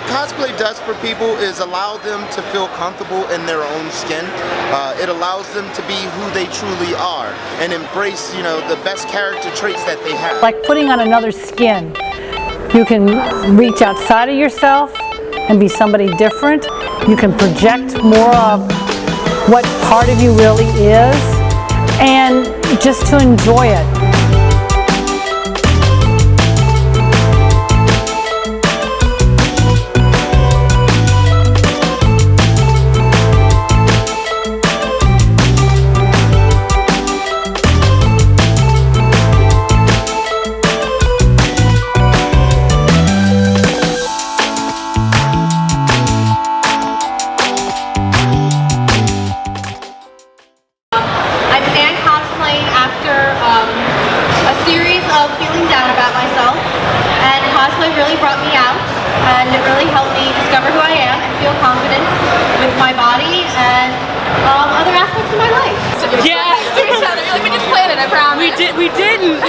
what cosplay does for people is allow them to feel comfortable in their own skin. It allows them to be who they truly are and embrace, you know, the best character traits that they have. Like putting on another skin. You can reach outside of yourself and be somebody different. You can project more of what part of you really is, and just to enjoy it. Cosplay really brought me out, and it really helped me discover who I am and feel confident with my body and other aspects of my life. Yeah, to each other. You're like, we didn't plan it, I promise. We didn't.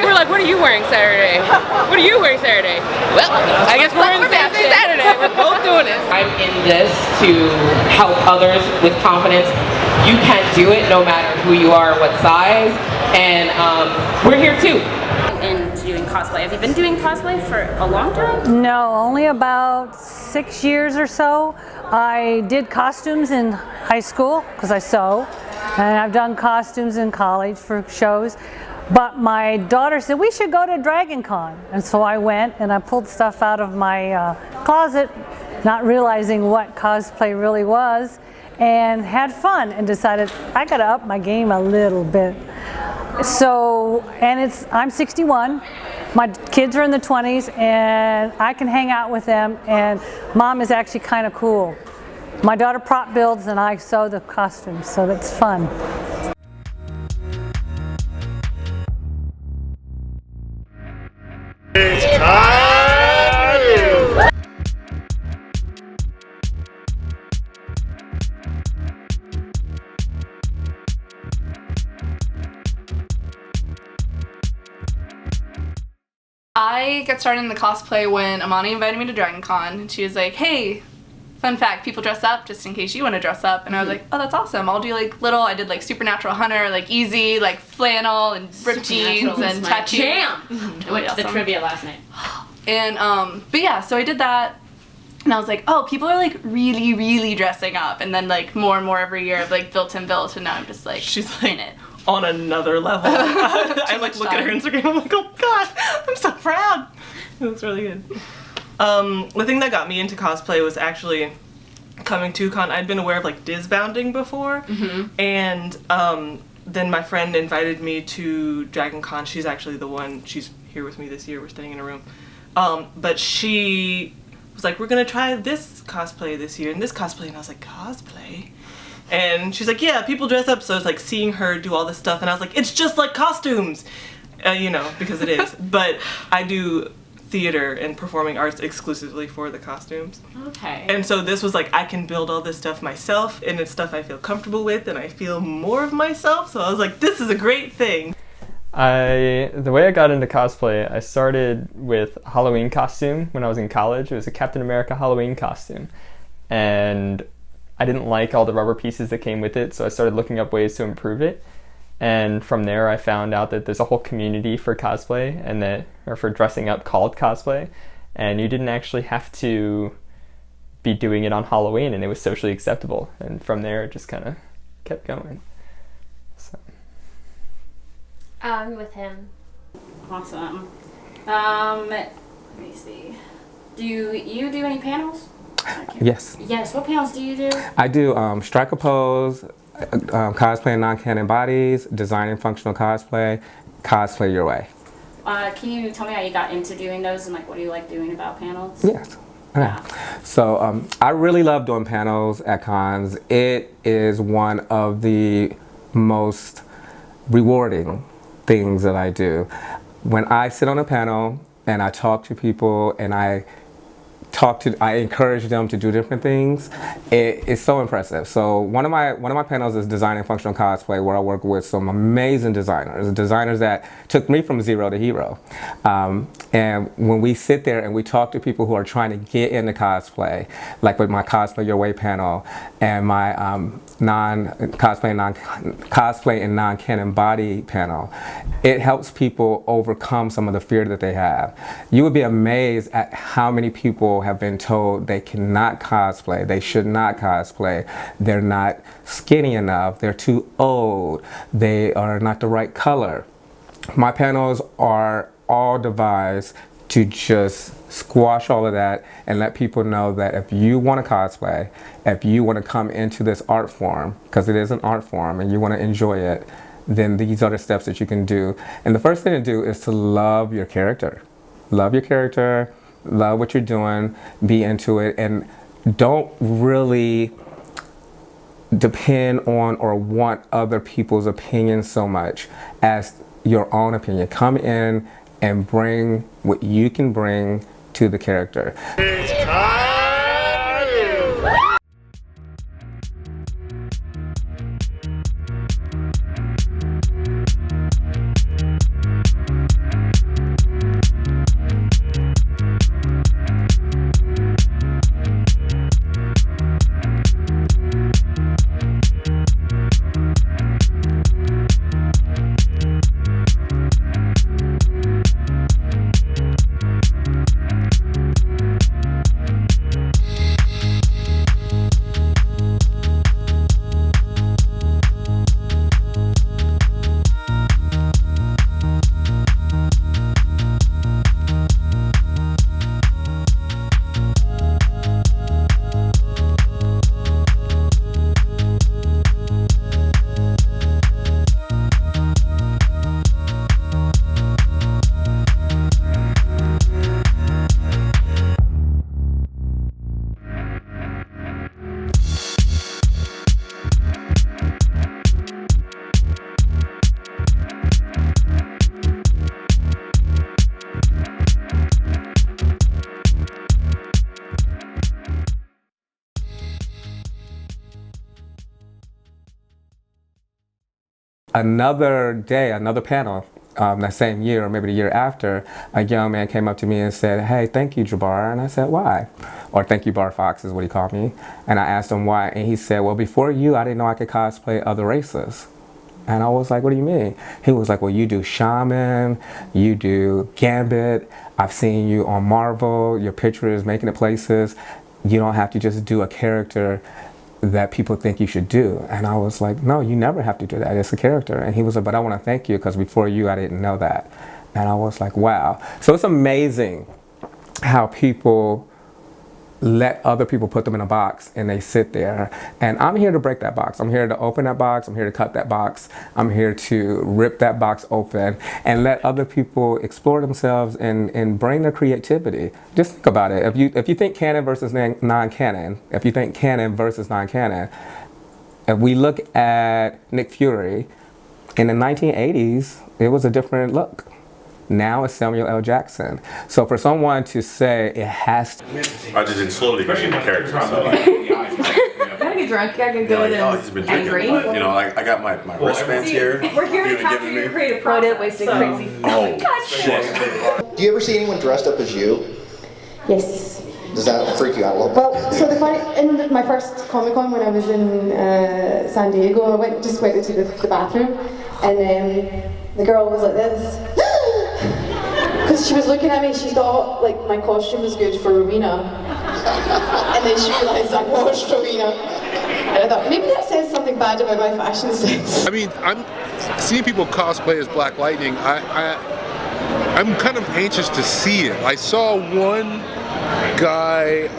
We're like, what are you wearing Saturday? What are you wearing Saturday? Well, I guess we're in the same thing Saturday. We're both doing it. I'm in this to help others with confidence. You can do it no matter who you are, what size, and we're here too. Into doing cosplay. Have you been doing cosplay for a long time? No, only about 6 years or so. I did costumes in high school because I sew, and I've done costumes in college for shows. But my daughter said we should go to Dragon Con, and so I went and I pulled stuff out of my closet, not realizing what cosplay really was, and had fun and decided I gotta up my game a little bit. So, and I'm 61, my kids are in the 20s, and I can hang out with them, and Mom is actually kind of cool. My daughter prop builds and I sew the costumes, so that's fun. It's time! I got started in the cosplay when Amani invited me to Dragon Con, and she was like, hey, fun fact, people dress up just in case you want to dress up. And I was like, oh, that's awesome. I'll do like little, I did like Supernatural Hunter, like easy, like flannel and ripped jeans and tattoos. Jam! Really awesome. The trivia last night. And, but yeah, so I did that. And I was like, oh, people are like really, really dressing up. And then like more and more every year I've like built and built, and now I'm just like, she's like in it. On another level. I like look at her Instagram, I'm like, oh god, I'm so proud. It looks really good. The thing that got me into cosplay was actually coming to con. I'd been aware of like disbounding before, and then my friend invited me to Dragon Con. She's actually the one, she's here with me this year, we're staying in a room. But she was like, we're gonna try this cosplay this year and this cosplay, and I was like, cosplay? And she's like, yeah, people dress up, so it's like seeing her do all this stuff, and I was like, it's just like costumes! You know, because it is. But I do theater and performing arts exclusively for the costumes. Okay. And so this was like, I can build all this stuff myself, and it's stuff I feel comfortable with, and I feel more of myself, so I was like, this is a great thing. The way I got into cosplay, I started with a Halloween costume when I was in college. It was a Captain America Halloween costume. And I didn't like all the rubber pieces that came with it, so I started looking up ways to improve it. And from there I found out that there's a whole community for cosplay, or for dressing up, called cosplay. And you didn't actually have to be doing it on Halloween, and it was socially acceptable. And from there it just kind of kept going. So. I'm with him. Awesome. Let me see. Do you do any panels? Yes. Yes. What panels do you do? I do striker pose, cosplay non-canon bodies, designing functional cosplay, cosplay your way. Can you tell me how you got into doing those, and like what do you like doing about panels? Yes. Okay. So I really love doing panels at cons. It is one of the most rewarding things that I do. When I sit on a panel and I talk to people and I I encourage them to do different things. It's so impressive. So one of my panels is designing functional cosplay, where I work with some amazing designers that took me from zero to hero. And when we sit there and we talk to people who are trying to get into cosplay, like with my Cosplay Your Way panel and my cosplay and non-canon body panel, it helps people overcome some of the fear that they have. You would be amazed at how many people have been told they cannot cosplay, they should not cosplay, they're not skinny enough, they're too old, they are not the right color. My panels are all devised to just squash all of that and let people know that if you want to cosplay, if you want to come into this art form, because it is an art form, and you want to enjoy it, then these are the steps that you can do. And the first thing to do is to love your character. Love your character, love what you're doing, be into it, and don't really depend on or want other people's opinions so much as your own opinion. Come in and bring what you can bring to the character. Another day, another panel, that same year or maybe the year after, a young man came up to me and said, "Hey, thank you, Jabbar." And I said, "Why?" Or "Thank you, Bar Fox," is what he called me. And I asked him why, and he said, "Well, before you, I didn't know I could cosplay other races." And I was like, "What do you mean?" He was like, "Well, you do Shaman, you do Gambit, I've seen you on Marvel, your picture is making it places. You don't have to just do a character that people think you should do." And I was like, "No, you never have to do that. It's a character." And he was like, "But I want to thank you because before you, I didn't know that." And I was like, wow. So it's amazing how people let other people put them in a box and they sit there. And I'm here to break that box. I'm here to open that box. I'm here to cut that box. I'm here to rip that box open and let other people explore themselves and bring their creativity. Just think about it. If you think canon versus non-canon, if you think canon versus non-canon, if we look at Nick Fury, in the 1980s, it was a different look. Now it's Samuel L. Jackson. So for someone to say it has to... I just did slowly get into character. So. Gotta get drunk, gotta go he's been drinking. angry. You know, I got my wristbands here. We're here to capture your creative process. Wasting crazy. Oh, shit. Do you ever see anyone dressed up as you? Yes. Does that freak you out a little bit? Well, so in my first Comic-Con when I was in San Diego, I went to the bathroom, and the girl was like this. Because she was looking at me, she thought like my costume was good for Rowena. And then she realised I watched Rowena. And I thought, maybe that says something bad about my fashion sense. I mean, I'm seeing people cosplay as Black Lightning. I'm kind of anxious to see it. I saw one guy,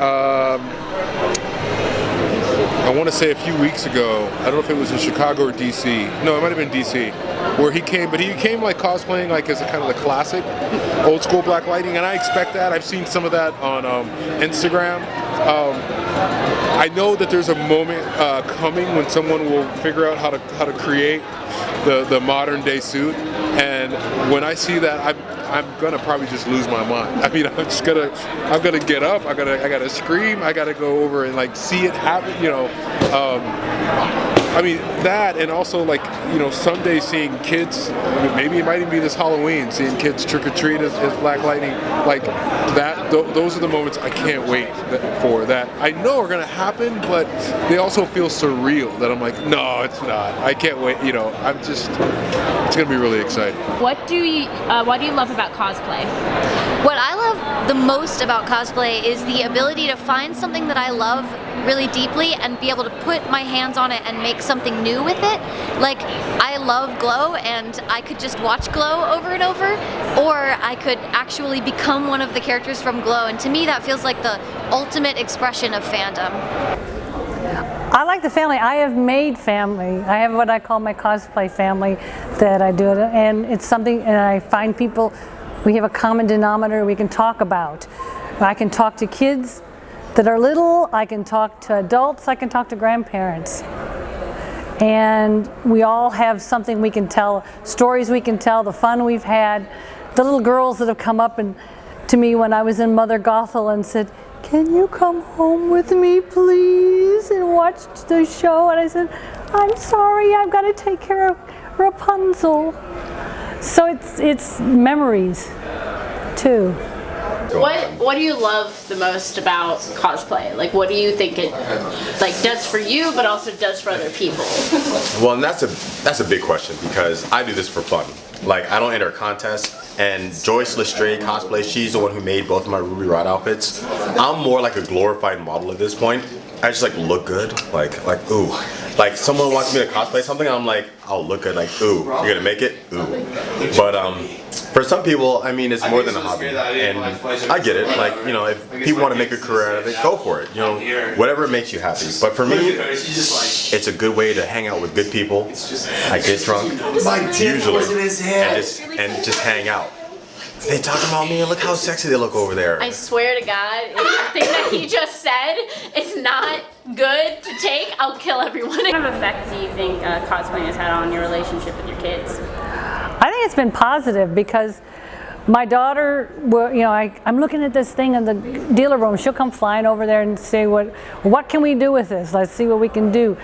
I want to say a few weeks ago, I don't know if it was in Chicago or DC. No, it might have been DC, where he came, but he came like cosplaying like as a kind of the classic, old school Black Lightning, and I expect that. I've seen some of that on Instagram. I know that there's a moment coming when someone will figure out how to create the modern day suit, and And when I see that, I'm gonna probably just lose my mind. I mean, I'm gonna get up. I gotta scream. I gotta go over and like see it happen. You know, I mean that, and also like someday seeing kids. Maybe it might even be this Halloween, seeing kids trick or treat as Black Lightning. Like that. Those are the moments I can't wait for. That I know are gonna happen, but they also feel surreal. That I'm like, no, it's not. I can't wait. It's gonna be really exciting. What do you love about cosplay? What I love the most about cosplay is the ability to find something that I love really deeply and be able to put my hands on it and make something new with it. Like, I love Glow, and I could just watch Glow over and over, or I could actually become one of the characters from Glow, and to me that feels like the ultimate expression of fandom. I like the family. I have made family. I have what I call my cosplay family that I do, and it's something, and I find people, we have a common denominator we can talk about. I can talk to kids that are little, I can talk to adults, I can talk to grandparents. And we all have something we can tell, stories we can tell, the fun we've had. The little girls that have come up to me when I was in Mother Gothel and said, "Can you come home with me, please, and watch the show?" And I said, "I'm sorry, I've got to take care of Rapunzel." So it's memories, too. What do you love the most about cosplay? Like, what do you think it does for you, but also does for other people? Well, and that's a big question, because I do this for fun. Like, I don't enter a contest. And Joyce Lestrade cosplay, she's the one who made both of my Ruby Rod outfits. I'm more like a glorified model at this point. I just like look good, like ooh. Like someone wants me to cosplay something, I'm like, I'll look good, like ooh, you're gonna make it, ooh. But for some people, I mean, it's more than a hobby, and I get it. Like, if people want to make a career out of it, go for it. Whatever makes you happy. But for me, it's a good way to hang out with good people. I get drunk usually, and just hang out. They talk about me and look how sexy they look over there. I swear to God, if the thing that he just said is not good to take, I'll kill everyone. What kind of effect do you think cosplaying has had on your relationship with your kids? I think it's been positive, because my daughter, I'm looking at this thing in the dealer room. She'll come flying over there and say, what can we do with this? Let's see what we can do.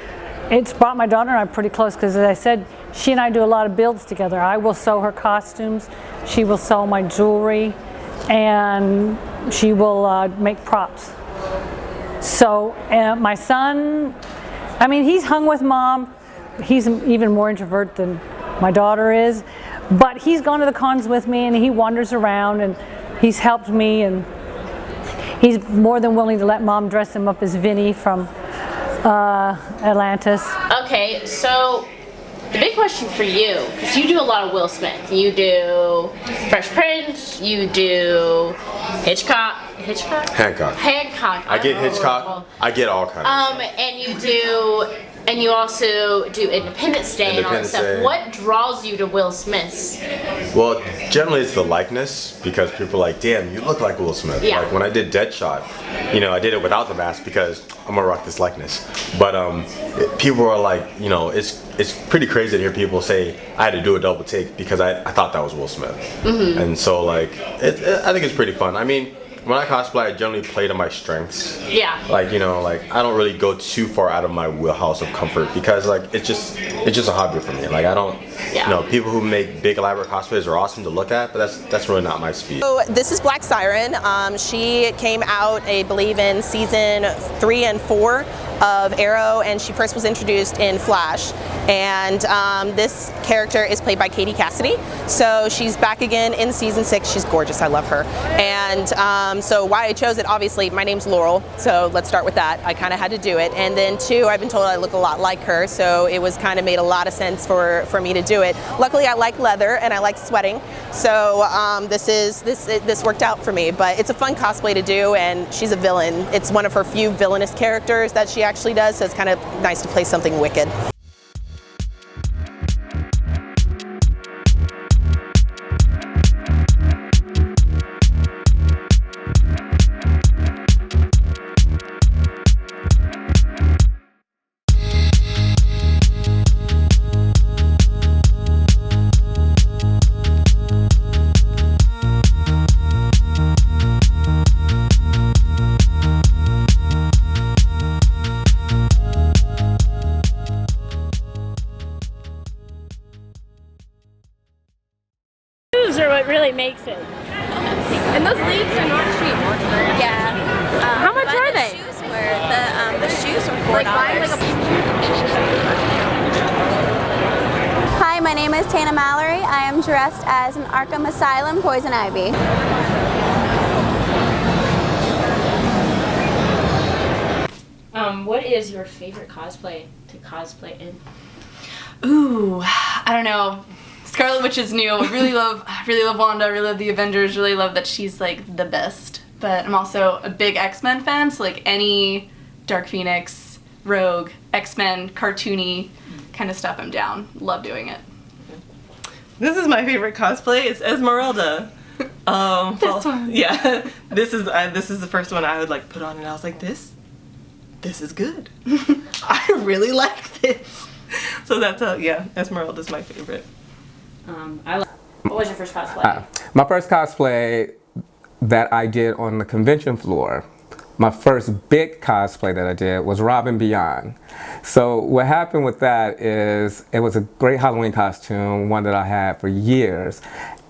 It's brought my daughter and I pretty close, because as I said, she and I do a lot of builds together. I will sew her costumes, she will sew my jewelry, and she will make props. So my son, I mean, he's hung with mom. He's even more introvert than my daughter is, but he's gone to the cons with me, and he wanders around, and he's helped me, and he's more than willing to let mom dress him up as Vinny from Atlantis. Okay, so the big question for you, because you do a lot of Will Smith. You do Fresh Prince, you do Hancock. I get Hitchcock. I get all kinds. And you also do Independence Day and all that stuff. Day. What draws you to Will Smith's? Well, generally it's the likeness, because people are like, damn, you look like Will Smith. Yeah. Like when I did Deadshot, I did it without the mask because I'm gonna rock this likeness. But people are like, it's pretty crazy to hear people say I had to do a double take because I thought that was Will Smith. Mm-hmm. And so I think it's pretty fun. I mean, when I cosplay, I generally play to my strengths. Yeah. I don't really go too far out of my wheelhouse of comfort, because it's just a hobby for me. Like, I don't, people who make big elaborate cosplays are awesome to look at, but that's really not my speed. So this is Black Siren. She came out, I believe, in season 3 and 4 of Arrow, and she first was introduced in Flash. And this character is played by Katie Cassidy. So she's back again in season 6. She's gorgeous. I love her. And so why I chose it, obviously, my name's Laurel. So let's start with that. I kind of had to do it. And then 2, I've been told I look a lot like her. So it was kind of made a lot of sense for me to do it. Luckily, I like leather and I like sweating. So this worked out for me. But it's a fun cosplay to do, and she's a villain. It's one of her few villainous characters that she actually does. So it's kind of nice to play something wicked. makes it. And those leaves are not cheap. Yeah. How much are they? The shoes were $4. Hi, my name is Tana Mallory. I am dressed as an Arkham Asylum Poison Ivy. What is your favorite cosplay to cosplay in? Ooh, I don't know. Scarlet Witch is new. I really love Wanda. I really love the Avengers. Really love that she's like the best. But I'm also a big X-Men fan, so like any Dark Phoenix, Rogue, X-Men, cartoony kind of stuff, I'm down. Love doing it. This is my favorite cosplay. It's Esmeralda. This one. Yeah, this is the first one I would like put on, and I was like, this is good. I really like this. So that's yeah, Esmeralda's my favorite. What was your first cosplay? My first cosplay that I did on the convention floor, my first big cosplay that I did was Robin Beyond. So what happened with that is it was a great Halloween costume, one that I had for years.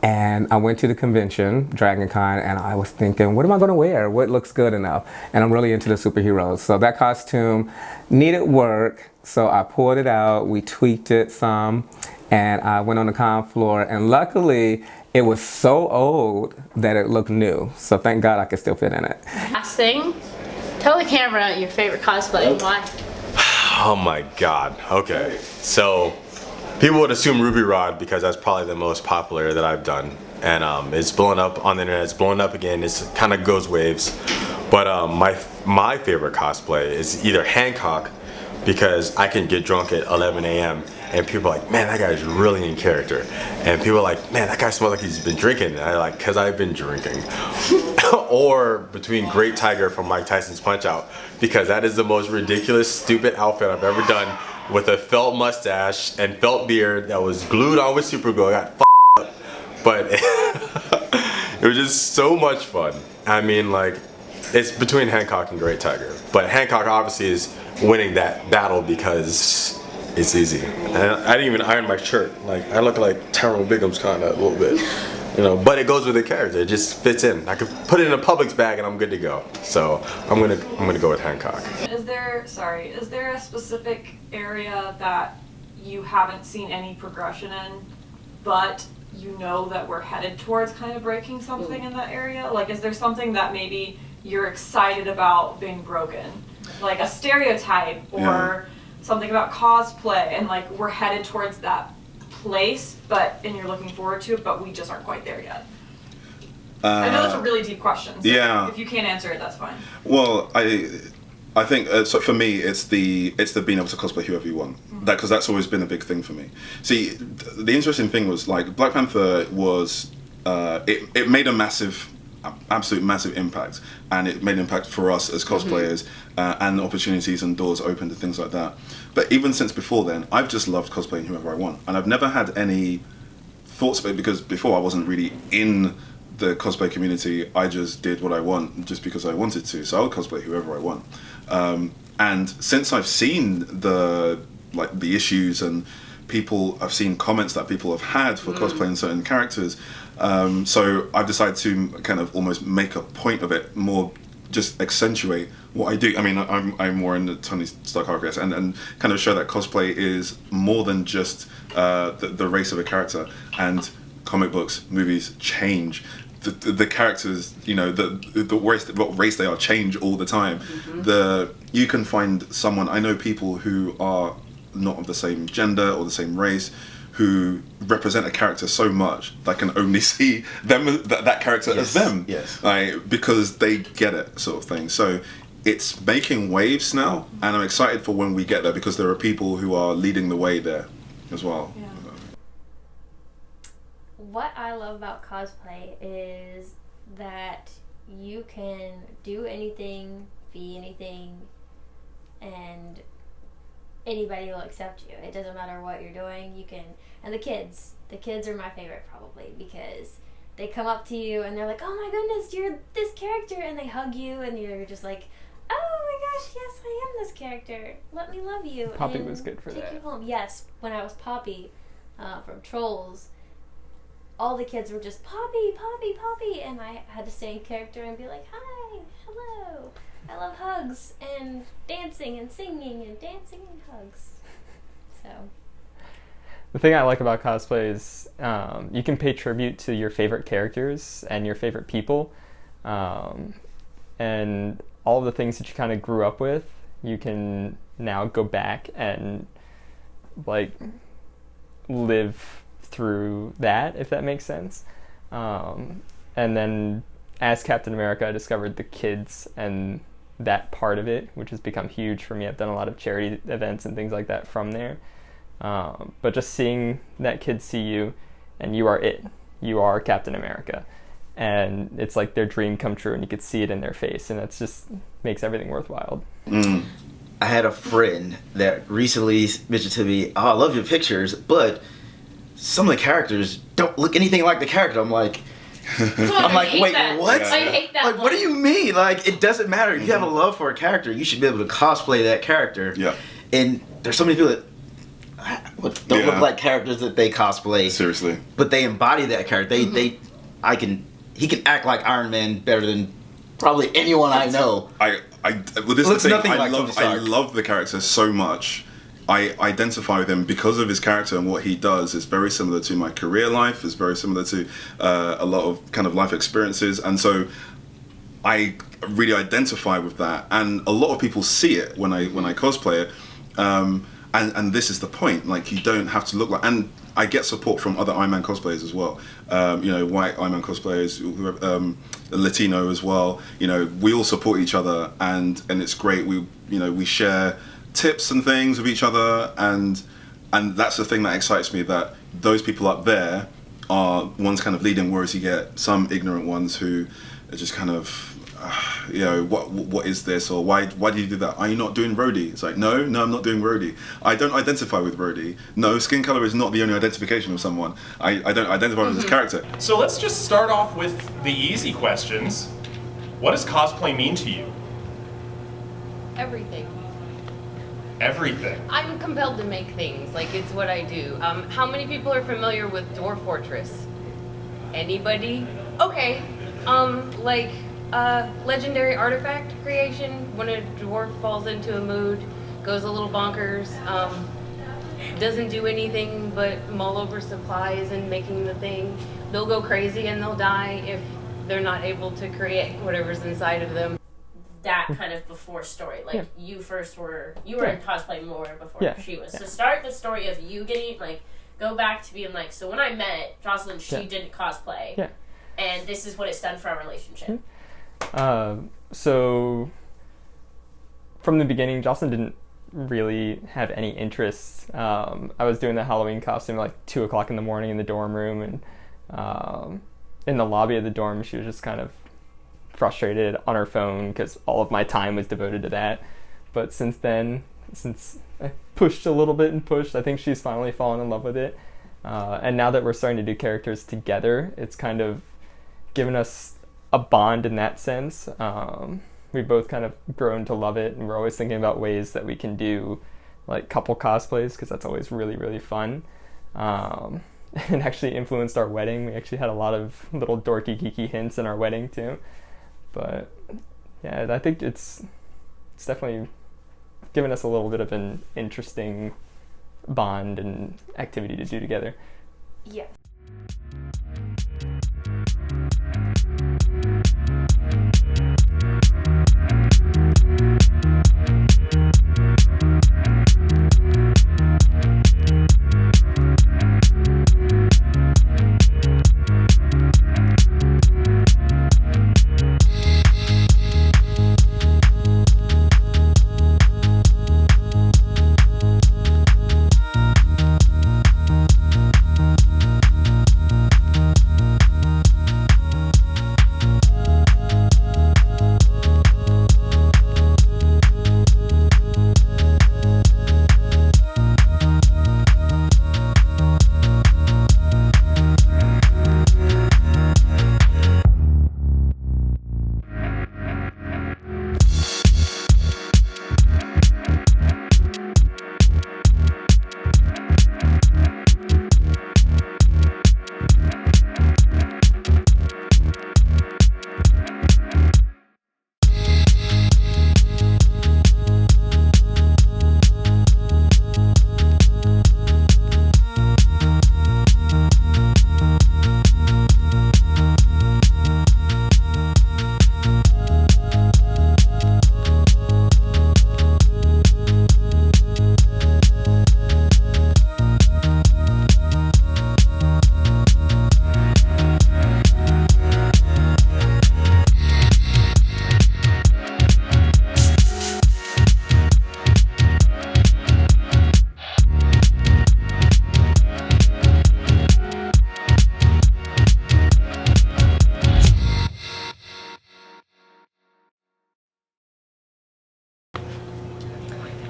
And I went to the convention, Dragon Con, and I was thinking, what am I going to wear? What looks good enough? And I'm really into the superheroes. So that costume needed work, so I pulled it out, we tweaked it some, and I went on the con floor, and luckily it was so old that it looked new. So thank God I could still fit in it. Last thing, tell the camera your favorite cosplay and why. Oh my God. Okay. So people would assume Ruby Rod because that's probably the most popular that I've done. And it's blown up on the internet, it's blown up again, it kind of goes waves. But my favorite cosplay is either Hancock, because I can get drunk at 11 a.m. and people are like, man, that guy's really in character. And people are like, man, that guy smells like he's been drinking. And I'm like, because I've been drinking. Or between Great Tiger from Mike Tyson's Punch-Out, because that is the most ridiculous, stupid outfit I've ever done, with a felt mustache and felt beard that was glued on with super glue. I got f***ed up. But it was just so much fun. I mean, like, it's between Hancock and Great Tiger. But Hancock obviously is winning that battle because it's easy. And I didn't even iron my shirt. Like, I look like Tyrone Bigum's kind of a little bit, you know. But it goes with the character. It just fits in. I could put it in a Publix bag and I'm good to go. So I'm gonna go with Hancock. Is there a specific area that you haven't seen any progression in, but you know that we're headed towards kind of breaking something in that area? Like, is there something that maybe you're excited about being broken? Like a stereotype or something about cosplay, and like we're headed towards that place, and you're looking forward to it, but we just aren't quite there yet. I know that's a really deep question, so if you can't answer it, that's fine. Well, I think so for me, it's the being able to cosplay whoever you want. Because that's always been a big thing for me. See, the interesting thing was, like, Black Panther was it made a absolute massive impact, and it made an impact for us as cosplayers, and opportunities and doors opened and things like that. But even since before then, I've just loved cosplaying whoever I want, and I've never had any thoughts about it, because before I wasn't really in the cosplay community. I just did what I want just because I wanted to, so I would cosplay whoever I want. And since I've seen the issues and I've seen comments that people have had for cosplaying certain characters, so I've decided to kind of almost make a point of it, more just accentuate what I do. I mean, I'm more in the Tony Stark, I guess, and kind of show that cosplay is more than just the race of a character. And comic books, movies change. The characters, you know, what race they are change all the time. You can find someone, I know people who are not of the same gender or the same race, who represent a character so much that I can only see them that character as them, because they get it, sort of thing. So it's making waves now, and I'm excited for when we get there, because there are people who are leading the way there as well. Yeah. What I love about cosplay is that you can do anything, be anything, and anybody will accept you. It doesn't matter what you're doing. You can, and the kids are my favorite, probably, because they come up to you and they're like, "Oh my goodness, you're this character," and they hug you, and you're just like, "Oh my gosh, yes, I am this character. Let me love you." Poppy and was good for take that. you home. Yes, when I was Poppy from Trolls, all the kids were just Poppy, Poppy, Poppy, and I had to stay in character and be like, hi, hello, I love hugs and dancing and singing and dancing and hugs. So. The thing I like about cosplay is you can pay tribute to your favorite characters and your favorite people, and all of the things that you kind of grew up with, you can now go back and like live through that, if that makes sense. And then as Captain America, I discovered the kids and that part of it, which has become huge for me. I've done a lot of charity events and things like that from there. But just seeing that kid see you and you are it. You are Captain America. And it's like their dream come true, and you could see it in their face, and that's just makes everything worthwhile. I had a friend that recently mentioned to me, oh, I love your pictures, but some of the characters don't look anything like the character. I'm like, wait, that. what? I hate that. Like, what do you mean? Like, it doesn't matter. If you have a love for a character, you should be able to cosplay that character. Yeah. And there's so many people that don't look like characters that they cosplay. Seriously. But they embody that character. He can act like Iron Man better than probably anyone I know. Well, this is the thing. I love the character so much. I identify with him because of his character and what he does. Is very similar to my career life. Is very similar to a lot of kind of life experiences, and so I really identify with that. And a lot of people see it when I cosplay it. And this is the point. Like, you don't have to look like. And I get support from other Iron Man cosplayers as well. White Iron Man cosplayers, Latino as well. We all support each other, and it's great. We share tips and things with each other, and that's the thing that excites me. That those people up there are ones kind of leading, whereas you get some ignorant ones who are just kind of. What is this, or why do you do that? Are you not doing roadie? It's like, no, I'm not doing roadie. I don't identify with roadie. No, skin color is not the only identification of someone. I don't identify with this character. So let's just start off with the easy questions. What does cosplay mean to you? Everything. Everything. I'm compelled to make things, like it's what I do. How many people are familiar with Dwarf Fortress? Anybody? Okay. Legendary artifact creation, when a dwarf falls into a mood, goes a little bonkers, doesn't do anything but mull over supplies and making the thing. They'll go crazy and they'll die if they're not able to create whatever's inside of them. That kind of before story, like you were in cosplay more before she was. Yeah. So start the story of you getting, like, go back to being like, so when I met Jocelyn, she didn't cosplay, and this is what it's done for our relationship. So from the beginning, Jocelyn didn't really have any interests. I was doing the Halloween costume at like 2 o'clock in the morning in the dorm room, and in the lobby of the dorm, she was just kind of frustrated on her phone because all of my time was devoted to that. But since then, since I pushed a little bit and pushed, I think she's finally fallen in love with it. And now that we're starting to do characters together, it's kind of given us a bond in that sense. We both kind of grown to love it, and we're always thinking about ways that we can do like couple cosplays, because that's always really, really fun. It actually influenced our wedding. We actually had a lot of little dorky, geeky hints in our wedding too. But yeah, I think it's definitely given us a little bit of an interesting bond and activity to do together. Yeah.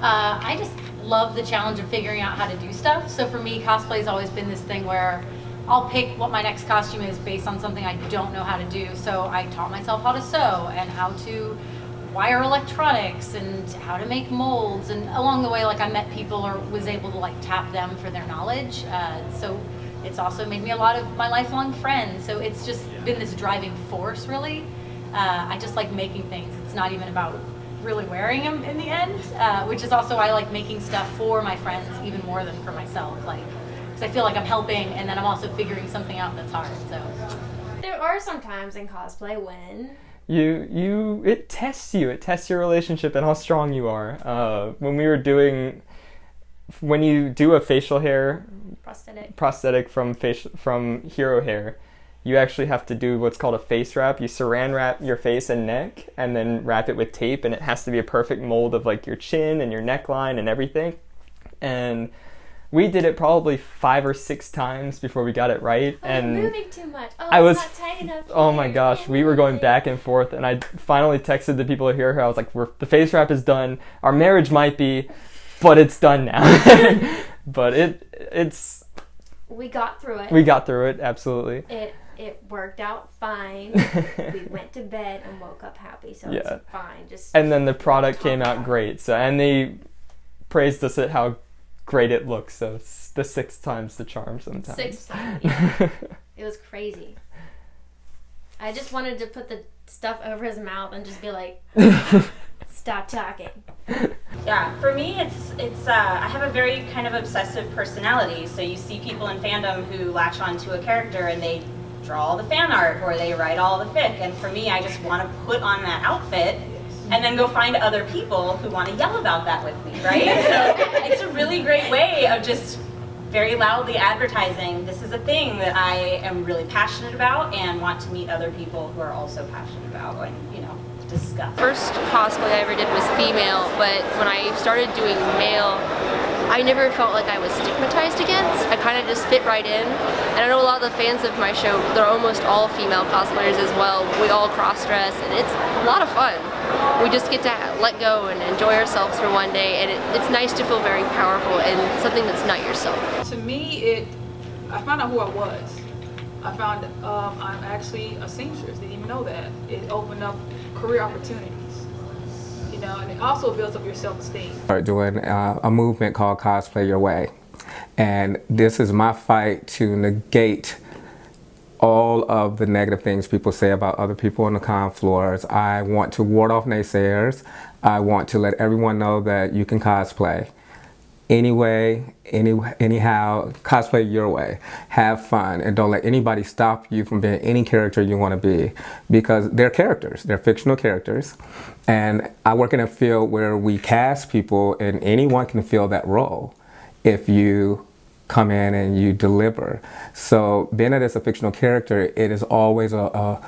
I just love the challenge of figuring out how to do stuff. So for me, cosplay has always been this thing where I'll pick what my next costume is based on something I don't know how to do. So I taught myself how to sew and how to wire electronics and how to make molds. And along the way, like I met people or was able to like tap them for their knowledge. So it's also made me a lot of my lifelong friends. So it's just been this driving force, really. I just like making things. It's not even about really wearing them in the end, which is also why I like making stuff for my friends even more than for myself. Like, because I feel like I'm helping, and then I'm also figuring something out that's hard. So There are some times in cosplay when it tests you. It tests your relationship and how strong you are. When you do a facial hair prosthetic from hero hair, you actually have to do what's called a face wrap. You saran wrap your face and neck and then wrap it with tape, and it has to be a perfect mold of like your chin and your neckline and everything. And we did it probably 5 or 6 times before we got it right. And moving too much. Oh, I was, it's not tight enough. oh my gosh, we were going back and forth, and I finally texted the people here. I was like, the face wrap is done. Our marriage might be, but it's done now. But it's. We got through it. We got through it, absolutely. It worked out fine. We went to bed and woke up happy, so it's fine. And then the product came out great. So, and they praised us at how great it looks. So it's the 6th time's the charm sometimes. 6 times, yeah. It was crazy. I just wanted to put the stuff over his mouth and just be like, stop talking. Yeah, for me, it's I have a very kind of obsessive personality. So you see people in fandom who latch onto a character and they draw all the fan art or they write all the fic. And for me, I just want to put on that outfit and then go find other people who want to yell about that with me, right? So it's a really great way of just very loudly advertising this is a thing that I am really passionate about and want to meet other people who are also passionate about and, discuss. First cosplay I ever did was female, but when I started doing male, I never felt like I was stigmatized against. I kind of just fit right in. And I know a lot of the fans of my show, they're almost all female cosplayers as well. We all cross-dress, and it's a lot of fun. We just get to let go and enjoy ourselves for one day, and it's nice to feel very powerful in something that's not yourself. To me, I found out who I was. I found I'm actually a seamstress. Didn't even know that. It opened up career opportunities, and it also builds up your self-esteem. We're doing a movement called Cosplay Your Way, and this is my fight to negate all of the negative things people say about other people on the con floors. I want to ward off naysayers. I want to let everyone know that you can cosplay anyway, anyhow, cosplay your way. Have fun, and don't let anybody stop you from being any character you want to be, because they're characters, they're fictional characters. And I work in a field where we cast people, and anyone can fill that role if you come in and you deliver. So being that it's a fictional character, it is always a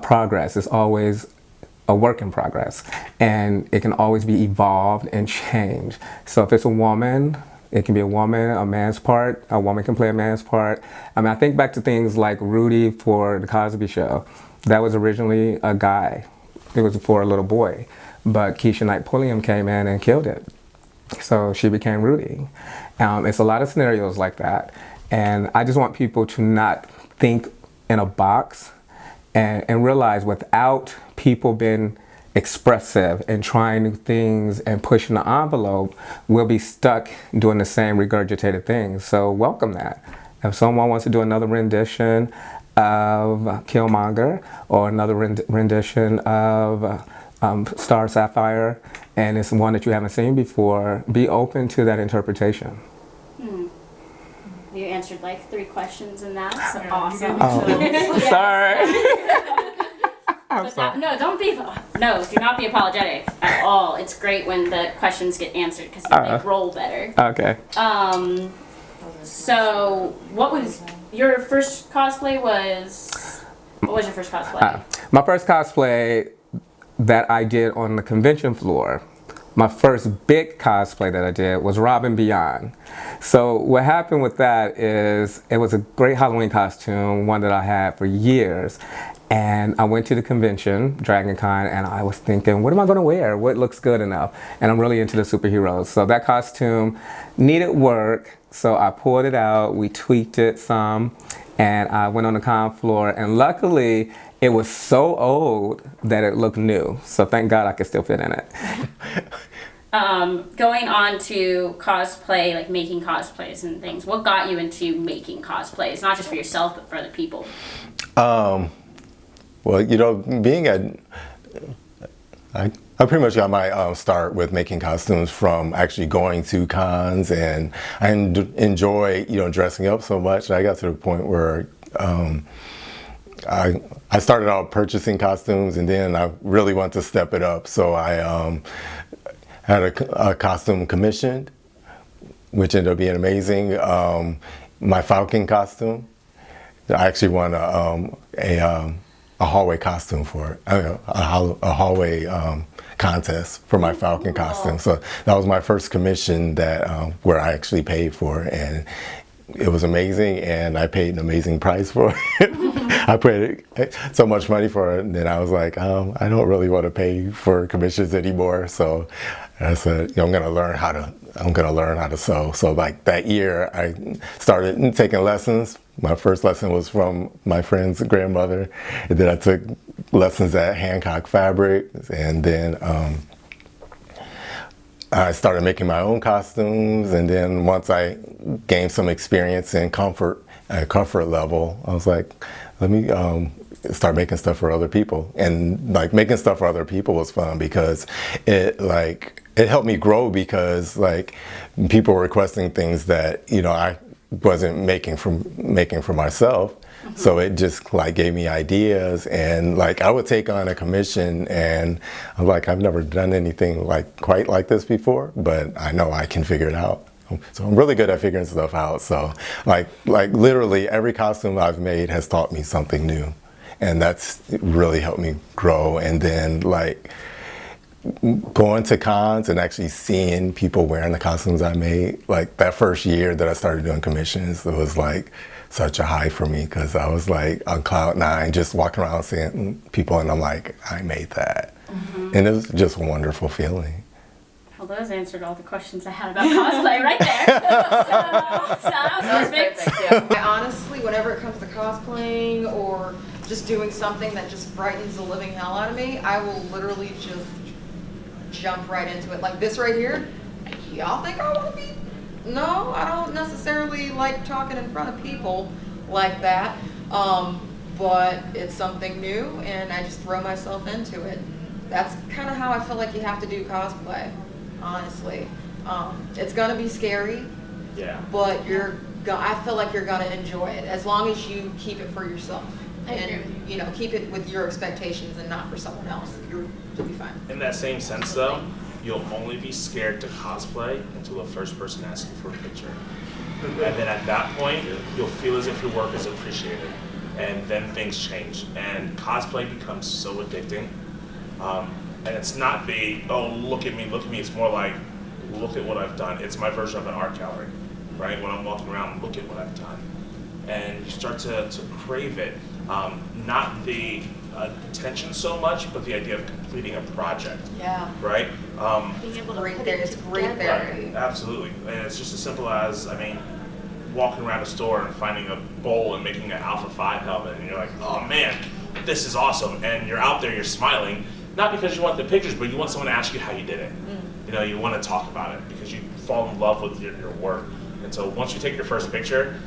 progress. It's always a work in progress, and it can always be evolved and changed. So if it's a woman, it can be a woman, a man's part. A woman can play a man's part. I mean, I think back to things like Rudy for The Cosby Show. That was originally a guy. It was for a little boy, but Keisha Knight Pulliam came in and killed it. So she became Rudy. It's a lot of scenarios like that, and I just want people to not think in a box and realize without people being expressive and trying new things and pushing the envelope, we'll be stuck doing the same regurgitated things. So welcome that. If someone wants to do another rendition of Killmonger or another rendition of Star Sapphire, and it's one that you haven't seen before, be open to that interpretation. You answered like 3 questions in that, so awesome. Oh, sorry. But do not be apologetic at all. It's great when the questions get answered because you make roll better. Okay. So what was your first cosplay? What was your first cosplay? My first cosplay that I did on the convention floor, my first big cosplay that I did was Robin Beyond. So what happened with that is it was a great Halloween costume, one that I had for years. And I went to the convention, Dragon Con, and I was thinking, what am I going to wear? What looks good enough? And I'm really into the superheroes. So that costume needed work. So I pulled it out, we tweaked it some, and I went on the con floor. And luckily, it was so old that it looked new. So thank God I could still fit in it. Going on to cosplay, like making cosplays and things, what got you into making cosplays? Not just for yourself, but for other people? Well, you know, I pretty much got my start with making costumes from actually going to cons, and I enjoy, you know, dressing up so much. I got to the point where I started out purchasing costumes, and then I really wanted to step it up. So I had a costume commissioned, which ended up being amazing. My Falcon costume, I actually won a hallway costume for it, a hallway contest for my Falcon costume. So that was my first commission that where I actually paid for it, and it was amazing, and I paid an amazing price for it. I paid so much money for it, and then I was like, I don't really want to pay for commissions anymore. So I said, you know, I'm gonna learn how to sew. So like that year, I started taking lessons. My first lesson was from my friend's grandmother, and then I took lessons at Hancock Fabric, and then I started making my own costumes. And then once I gained some experience in comfort level, I was like, let me start making stuff for other people. And like making stuff for other people was fun because it helped me grow, because like people were requesting things that, you know, I wasn't making for myself. So it just like gave me ideas, and like I would take on a commission, and I'm like, I've never done anything like quite like this before, but I know I can figure it out. So I'm really good at figuring stuff out. So like literally every costume I've made has taught me something new, and that's really helped me grow. And then like going to cons and actually seeing people wearing the costumes I made, like that first year that I started doing commissions, it was like such a high for me, because I was like on cloud nine, just walking around seeing people, and I'm like, I made that. And it was just a wonderful feeling. Well, those answered all the questions I had about cosplay right there. so that was perfect. I honestly, whenever it comes to cosplaying or just doing something that just frightens the living hell out of me, I will literally just jump right into it. Like this right here, y'all think I want to be? No, I don't necessarily like talking in front of people like that, but it's something new, and I just throw myself into it. That's kind of how I feel like you have to do cosplay, honestly. It's gonna be scary, yeah, but I feel like you're gonna enjoy it as long as you keep it for yourself. And you know, keep it with your expectations and not for someone else. You'll be fine. In that same sense, though, you'll only be scared to cosplay until the first person asks you for a picture. And then at that point, you'll feel as if your work is appreciated. And then things change. And cosplay becomes so addicting. And it's not the, oh, look at me. It's more like, look at what I've done. It's my version of an art gallery, right? When I'm walking around, look at what I've done. And you start to crave it. Not the attention so much, but the idea of completing a project. Yeah. Right? Being able to put it together. Right. Absolutely. And it's just as simple as, I mean, walking around a store and finding a bowl and making an Alpha 5 helmet, and you're like, oh man, this is awesome. And you're out there, you're smiling, not because you want the pictures, but you want someone to ask you how you did it. You know, you want to talk about it because you fall in love with your work. And so once you take your first picture,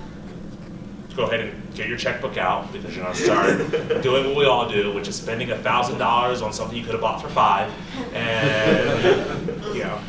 go ahead and get your checkbook out, because you're going to start doing what we all do, which is spending $1,000 on something you could have bought for $5. And, you know.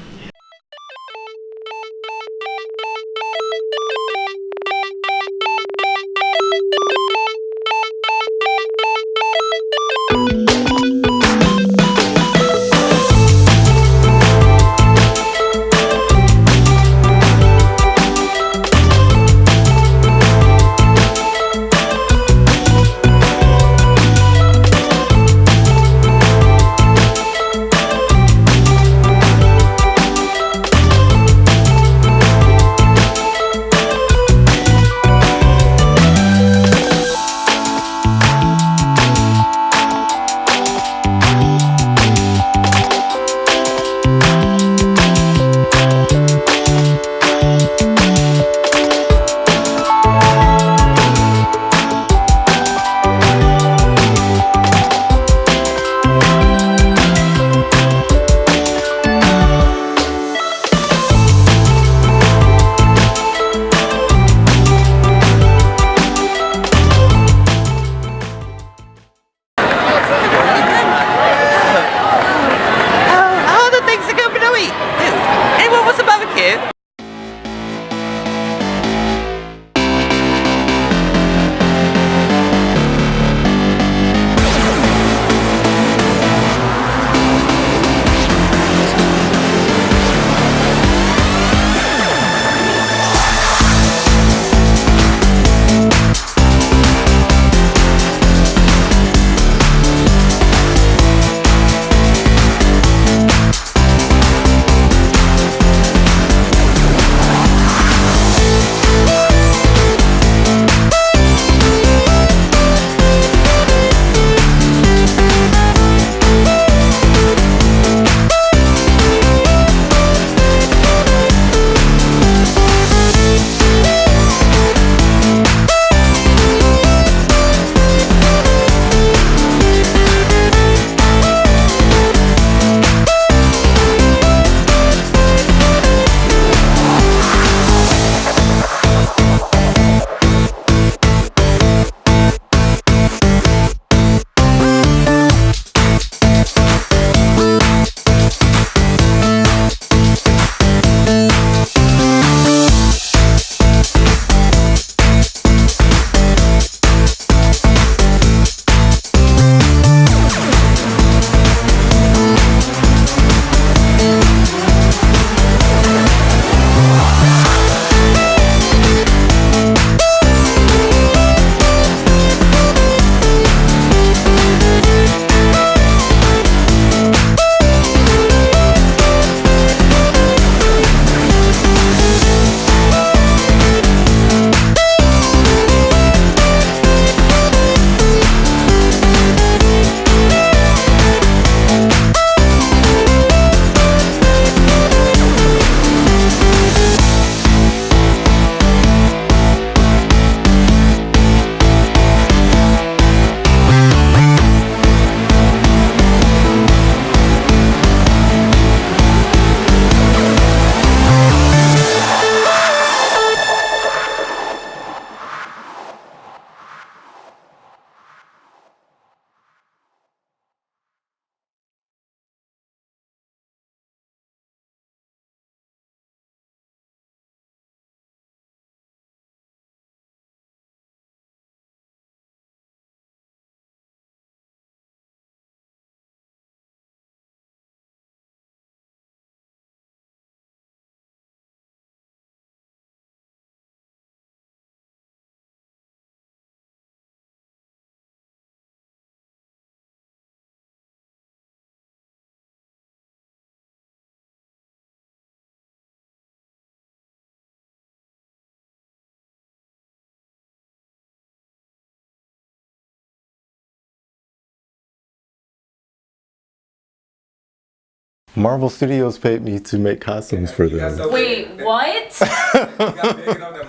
Marvel Studios paid me to make costumes for them. Wait, what?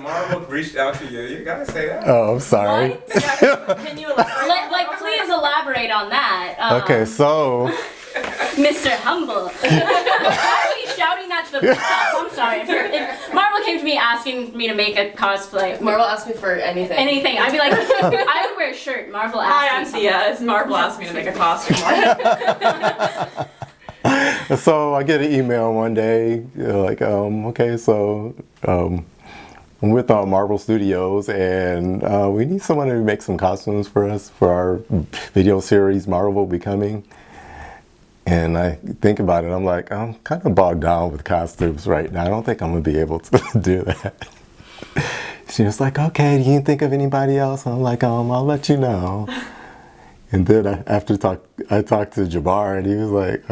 Marvel reached out to you. You gotta say that. Oh, I'm sorry. Can you elaborate? Please elaborate on that. Okay, so Mr. Humble. Why are you shouting at the podcast? I'm sorry. If Marvel came to me asking me to make a cosplay. If Marvel asked me for anything. Anything. I'd be like, I would wear a shirt. Marvel asked Hi, me I'm something. Sia. Marvel asked me to make a costume. so I get an email one day, like, okay, so I'm with Marvel Studios, and we need someone to make some costumes for us for our video series, Marvel Becoming. And I think about it, I'm like, I'm kind of bogged down with costumes right now. I don't think I'm going to be able to do that. She was like, okay, do you think of anybody else? I'm like, I'll let you know. And then I talked to Jabbar, and he was like,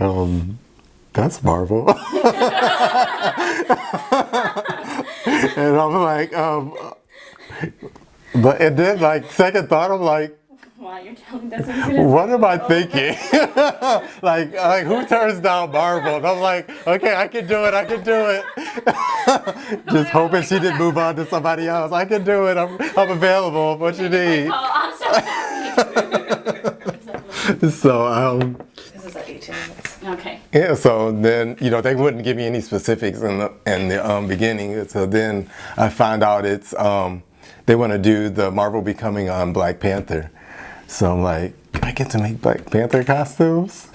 that's Marvel. And I'm like, and then like second thought, I'm like, Wow, you're telling me what am I thinking? like who turns down Marvel? And I'm like, okay, I can do it. Just hoping she didn't move on to somebody else. I can do it. I'm available. What you need? Oh, I'm so sorry. So This is at 18 minutes. Okay. yeah. So then they wouldn't give me any specifics in the beginning. So then I found out it's they want to do the Marvel Becoming on Black Panther. So I'm like, I get to make Black Panther costumes?